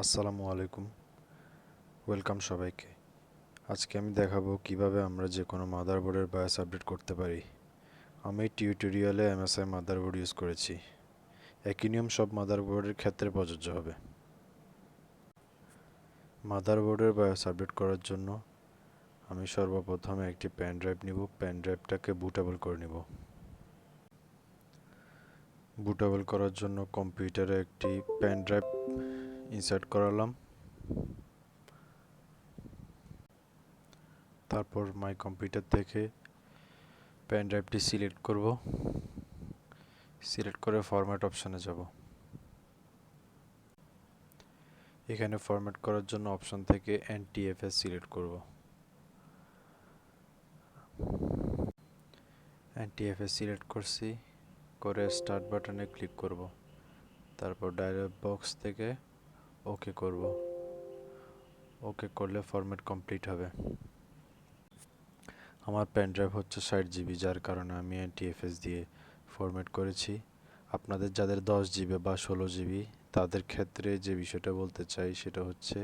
আসসালামু আলাইকুম, ওয়েলকাম সবাইকে। আজকে আমি দেখাবো কিভাবে আমরা যে কোনো মাদারবোর্ডের বায়োস আপডেট করতে পারি। আমি টিউটোরিয়ালে এমএসআই মাদারবোর্ড ইউজ করেছি। একই নিয়ম সব মাদারবোর্ডের ক্ষেত্রে প্রযোজ্য হবে। মাদারবোর্ডের বায়োস আপডেট করার জন্য আমি সর্বপ্রথমে একটি পেন ড্রাইভ নিব। পেন ড্রাইভটাকে বুটেবল করে নিব। বুটেবল করার জন্য কম্পিউটারে একটি পেন ড্রাইভ ইনসার্ট করালাম। তারপর মাই কম্পিউটার থেকে পেন ড্রাইভটি সিলেক্ট করব। সিলেক্ট করে ফরম্যাট অপশানে যাব। এখানে ফরম্যাট করার জন্য অপশন থেকে এনটিএফএস সিলেক্ট করব। এনটিএফএস সিলেক্ট করছি, করে স্টার্ট বাটনে ক্লিক করব। তারপর ডায়লগ বক্স থেকে ওকে করব। ওকে করলে ফরম্যাট কমপ্লিট হবে। আমার পেন ড্রাইভ হচ্ছে 60 জিবি, যার কারণে আমি এনটিএফএস দিয়ে ফরম্যাট করেছি। আপনাদের যাদের 10 জিবি বা 16 জিবি, তাদের ক্ষেত্রে যে বিষয়টা বলতে চাই সেটা হচ্ছে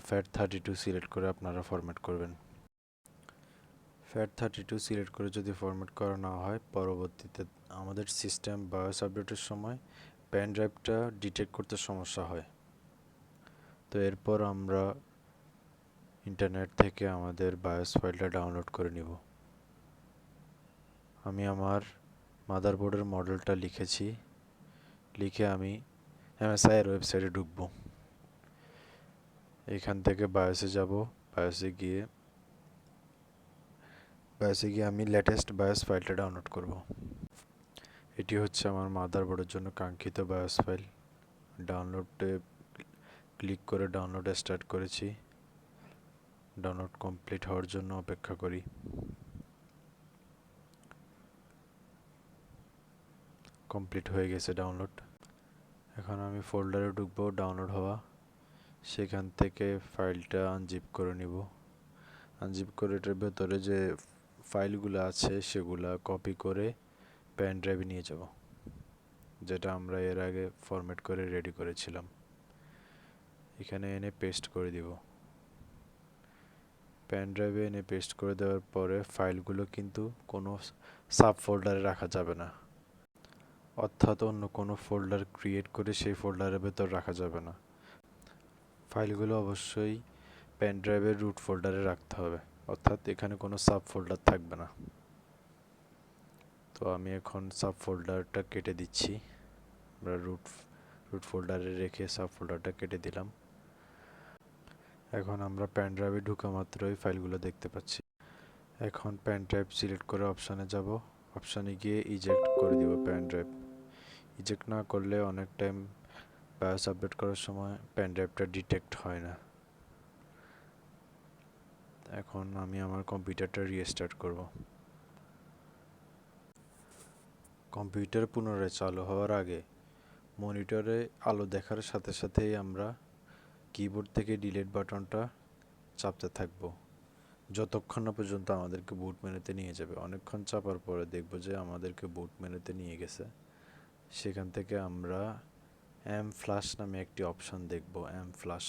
FAT32 সিলেক্ট করে আপনারা ফরম্যাট করবেন। FAT32 সিলেক্ট করে যদি ফরম্যাট করা না হয়, পরবর্তীতে আমাদের সিস্টেম বায়োস আপডেটের সময় পেন ড্রাইভটা ডিটেক্ট করতে সমস্যা হয়। তো এরপর আমরা ইন্টারনেট থেকে আমাদের বায়োস ফাইলটা ডাউনলোড করে নিব। আমি আমার মাদারবোর্ডের মডেলটা লিখেছি। লিখে আমি এমএসআই এর ওয়েবসাইটে ঢুকব। এখান থেকে বায়োসে যাব। বায়োসে গিয়ে আমি লেটেস্ট বায়োস ফাইলটা ডাউনলোড করব। এটি হচ্ছে আমার মাদারবোর্ডের জন্য কাঙ্ক্ষিত বায়োস ফাইল। ডাউনলোডে ক্লিক করে ডাউনলোড স্টার্ট করেছি। ডাউনলোড কমপ্লিট হওয়ার জন্য অপেক্ষা করি। কমপ্লিট হয়ে গেছে ডাউনলোড। এখন আমি ফোল্ডারে ঢুকবো ডাউনলোড হওয়া। সেখান থেকে ফাইলটা আনজিপ করে নিব। আনজিপ করে এটার ভেতরে যে ফাইলগুলো আছে সেগুলা কপি করে পেন ড্রাইভে নিয়ে যাব, যেটা আমরা এর আগে ফরম্যাট করে রেডি করেছিলাম। এখানে এনে পেস্ট করে দিব। পেন ড্রাইভে এনে পেস্ট করে দেওয়ার পরে ফাইলগুলো কিন্তু কোনো সাব ফোল্ডারে রাখা যাবে না, অর্থাৎ অন্য কোনো ফোল্ডার ক্রিয়েট করে সেই ফোল্ডারের ভেতর রাখা যাবে না। ফাইলগুলো অবশ্যই পেন ড্রাইভের রুট ফোল্ডারে রাখতে হবে, অর্থাৎ এখানে কোনো সাব ফোল্ডার থাকবে না। তো আমি এখন সাব ফোল্ডারটা কেটে দিচ্ছি। আমরা রুট ফোল্ডারে রেখে সাব ফোল্ডারটা কেটে দিলাম। এখন আমরা পেন ড্রাইভে ঢুকা মাত্রই ফাইলগুলো দেখতে পাচ্ছি। এখন পেন ড্রাইভ সিলেক্ট করে অপশানে যাব। অপশানে গিয়ে ইজেক্ট করে দিব পেন ড্রাইভ। ইজেক্ট না করলে অনেক টাইম বায়োস আপডেট করার সময় পেন ড্রাইভটা ডিটেক্ট হয় না। এখন আমি আমার কম্পিউটারটা রিস্টার্ট করব। কম্পিউটার পুনরায় চালু হওয়ার আগে মনিটরে আলো দেখার সাথে সাথেই আমরা কিবোর্ড থেকে ডিলিট বাটনটা চাপতে থাকবো, যতক্ষণ না পর্যন্ত আমাদেরকে বুট মেনুতে নিয়ে যাবে। অনেকক্ষণ চাপার পরে দেখব যে আমাদেরকে বুট মেনুতে নিয়ে গেছে। সেখান থেকে আমরা এম ফ্ল্যাশ নামে একটি অপশন দেখব, এম ফ্ল্যাশ।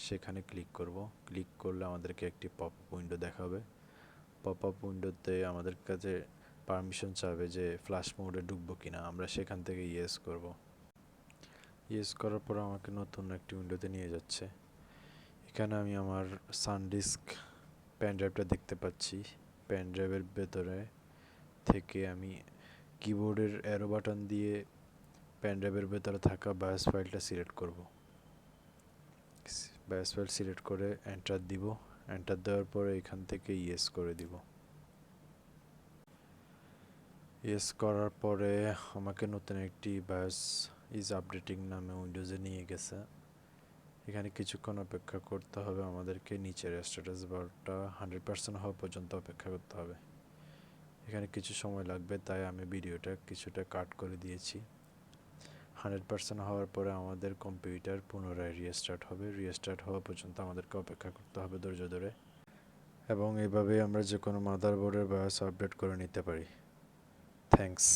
সেখানে ক্লিক করব। ক্লিক করলে আমাদেরকে একটি পপ আপ উইন্ডো দেখাবে। পপ আপ উইন্ডোতে আমাদের কাছে পারমিশন চাবে যে ফ্ল্যাশ মোডে ঢুকবো কিনা। আমরা সেখান থেকে ইয়েস করব। ইয়েস করার পর আমাকে নতুন একটি উইন্ডোতে নিয়ে যাচ্ছে। এখানে আমি আমার সানডিস্ক পেন ড্রাইভটা দেখতে পাচ্ছি। পেন ড্রাইভের ভেতরে থেকে আমি কিবোর্ডের অ্যারো বাটন দিয়ে পেন ড্রাইভের ভেতরে থাকা বায়োস ফাইলটা সিলেক্ট করব। বায়োস ফাইল সিলেক্ট করে এন্টার দিব। এন্টার দেওয়ার পরে এখান থেকে ইয়েস করে দিব। ইয়েস করার পরে আমাকে নতুন একটি বায়োস ইজ আপডেটিং নামে উইন্ডোজে নিয়ে গেছে। এখানে কিছুক্ষণ অপেক্ষা করতে হবে আমাদেরকে। নিচের স্ট্যাটাস বারটা 100% হওয়া পর্যন্ত অপেক্ষা করতে হবে। এখানে কিছু সময় লাগবে, তাই আমি ভিডিওটা কিছুটা কাট করে দিয়েছি। 100% হওয়ার পরে আমাদের কম্পিউটার পুনরায় রিস্টার্ট হবে। রিস্টার্ট হওয়া পর্যন্ত আমাদেরকে অপেক্ষা করতে হবে ধৈর্য ধরে। এবং এভাবেই আমরা যে কোনো মাদারবোর্ডের বায়োস আপডেট করে নিতে পারি। থ্যাঙ্কস।